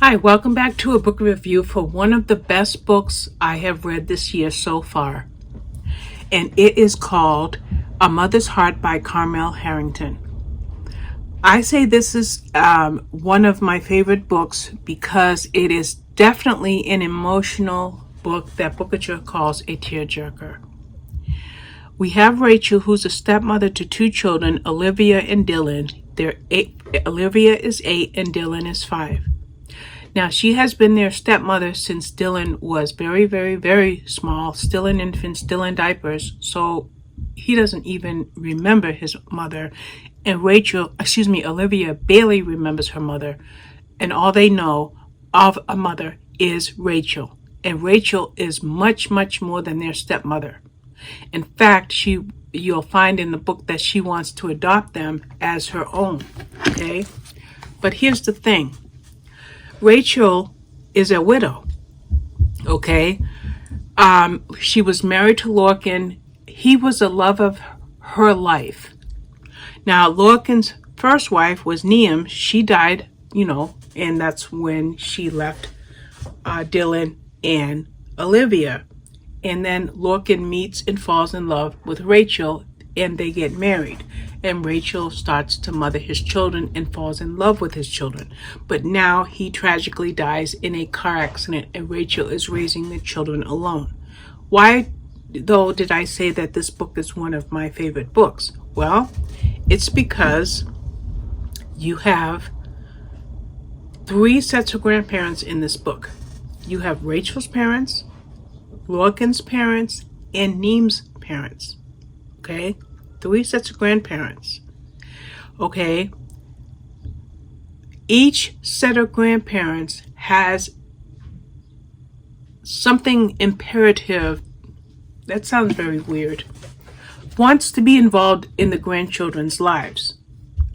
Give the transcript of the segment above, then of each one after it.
Hi, welcome back to a book review for one of the best books I have read this year so far. And it is called A Mother's Heart by Carmel Harrington. I say this is one of my favorite books because it is definitely an emotional book that Booker calls a tearjerker. We have Rachel, who's a stepmother to two children, Olivia and Dylan. Olivia is 8 and Dylan is 5. Now, she has been their stepmother since Dylan was very, very, very small, still an infant, still in diapers, so he doesn't even remember his mother. And Olivia barely remembers her mother, and all they know of a mother is Rachel. And Rachel is much, much more than their stepmother. In fact, you'll find in the book that she wants to adopt them as her own, okay? But here's the thing. Rachel is a widow, okay? She was married to Lorcan. He was the love of her life. Now, Lorcan's first wife was Neum. She died, and that's when she left Dylan and Olivia. And then Lorcan meets and falls in love with Rachel, and they get married. And Rachel starts to mother his children and falls in love with his children. But now he tragically dies in a car accident, and Rachel is raising the children alone. Why, though, did I say that this book is one of my favorite books? Well, it's because you have 3 sets of grandparents in this book. You have Rachel's parents, Lorcan's parents, and Neem's parents. Okay? 3 sets of grandparents. Okay? Each set of grandparents has something imperative, that sounds very weird, wants to be involved in the grandchildren's lives.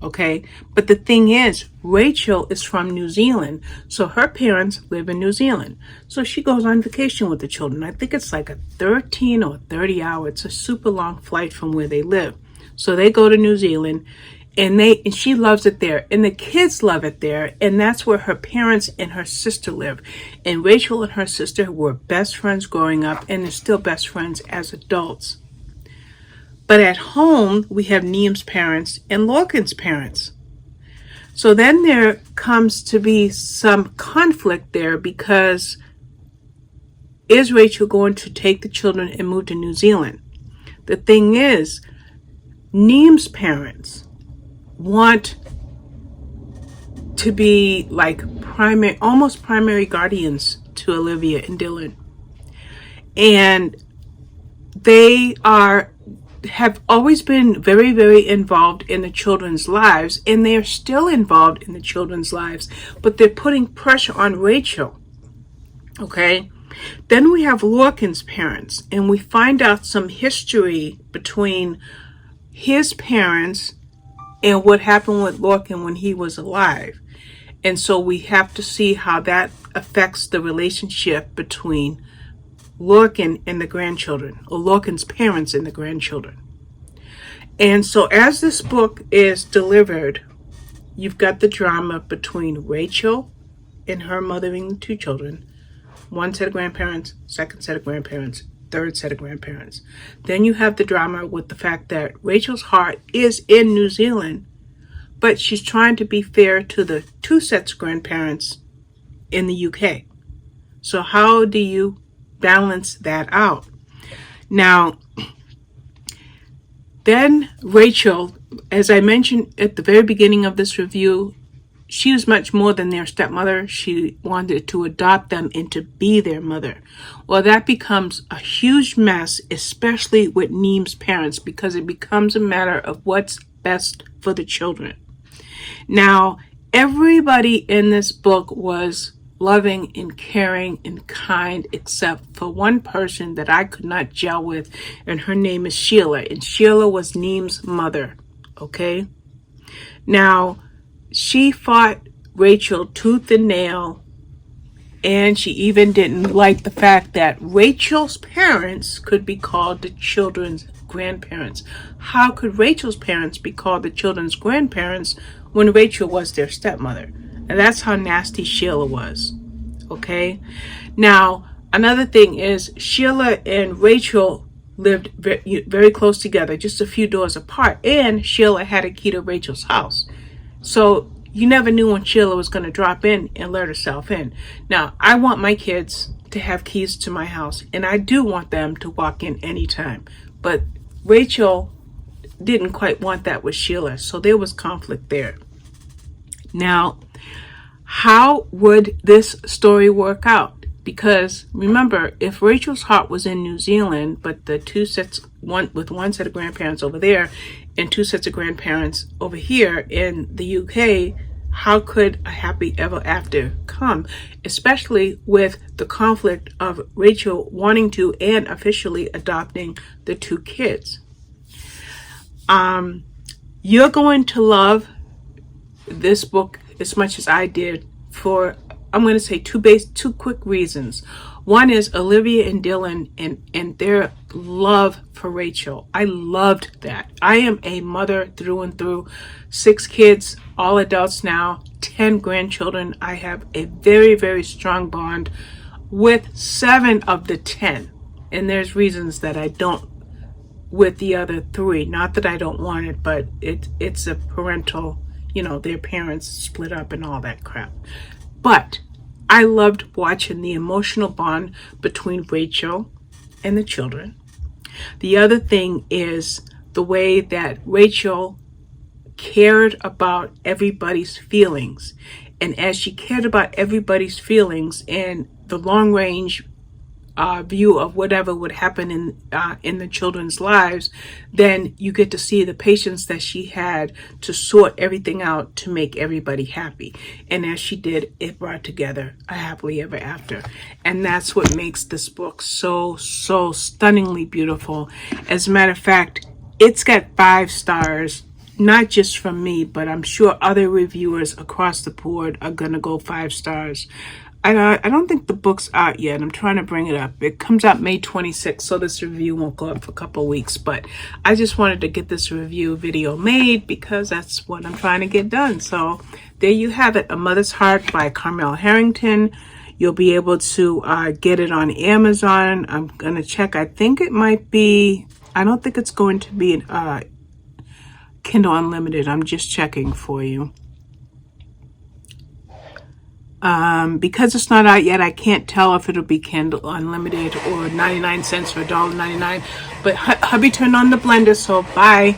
Okay? But the thing is, Rachel is from New Zealand, so her parents live in New Zealand. So she goes on vacation with the children. I think it's like a 13 or 30 hour. It's a super long flight from where they live. So they go to New Zealand, and she loves it there, and the kids love it there, and that's where her parents and her sister live. And Rachel and her sister were best friends growing up, and they're still best friends as adults. But at home, we have Neem's parents and Lorcan's parents. So then there comes to be some conflict there, because is Rachel going to take the children and move to New Zealand? The thing is, Neem's parents want to be like almost primary guardians to Olivia and Dylan. And they have always been very, very involved in the children's lives, and they are still involved in the children's lives, but they're putting pressure on Rachel. Okay? Then we have Lorcan's parents, and we find out some history between his parents and what happened with Lorcan when he was alive. And so we have to see how that affects the relationship between Lorcan and the grandchildren, or Lorcan's parents and the grandchildren. And so as this book is delivered, you've got the drama between Rachel and her mothering the 2 children, 1 set of grandparents, 2nd set of grandparents, 3rd set of grandparents. Then you have the drama with the fact that Rachel's heart is in New Zealand, but she's trying to be fair to the 2 sets of grandparents in the UK. So how do you balance that out? Now, then Rachel, as I mentioned at the very beginning of this review, she was much more than their stepmother. She wanted to adopt them and to be their mother. Well, that becomes a huge mess, especially with Neem's parents, because it becomes a matter of what's best for the children. Now, everybody in this book was loving and caring and kind, except for one person that I could not gel with, and her name is Sheila, and Sheila was Neem's mother. Okay? Now, she fought Rachel tooth and nail, and she even didn't like the fact that Rachel's parents could be called the children's grandparents. How could Rachel's parents be called the children's grandparents when Rachel was their stepmother? And that's how nasty Sheila was. Okay? Now, another thing is Sheila and Rachel lived very, very close together, just a few doors apart. And Sheila had a key to Rachel's house. So you never knew when Sheila was going to drop in and let herself in. Now, I want my kids to have keys to my house, and I do want them to walk in anytime. But Rachel didn't quite want that with Sheila, so there was conflict there. Now, how would this story work out? Because remember, if Rachel's heart was in New Zealand, but the two sets, one set of grandparents over there and two sets of grandparents over here in the UK, how could a happy ever after come? Especially with the conflict of Rachel wanting to and officially adopting the two kids. You're going to love this book as much as I did for, I'm going to say two quick reasons. One is Olivia and Dylan and their love for Rachel. I loved that. I am a mother through and through. 6 kids, all adults now, 10 grandchildren. I have a very, very strong bond with 7 of the 10. And there's reasons that I don't with the other 3. Not that I don't want it, but it's a parental, their parents split up and all that crap. But I loved watching the emotional bond between Rachel and the children. The other thing is the way that Rachel cared about everybody's feelings. And as she cared about everybody's feelings and the long range view of whatever would happen in the children's lives, then you get to see the patience that she had to sort everything out to make everybody happy. And as she did, it brought together a happily ever after. And that's what makes this book so stunningly beautiful. As a matter of fact, it's got 5 stars, not just from me, but I'm sure other reviewers across the board are gonna go 5 stars. I don't think the book's out yet. I'm trying to bring it up. It comes out May 26th, so this review won't go up for a couple of weeks. But I just wanted to get this review video made because that's what I'm trying to get done. So there you have it, A Mother's Heart by Carmel Harrington. You'll be able to get it on Amazon. I'm going to check. I think it might be, I don't think it's going to be Kindle Unlimited. I'm just checking for you. Because it's not out yet, I can't tell if it'll be Kindle Unlimited or 99 cents or $1.99. But hubby turned on the blender, so bye.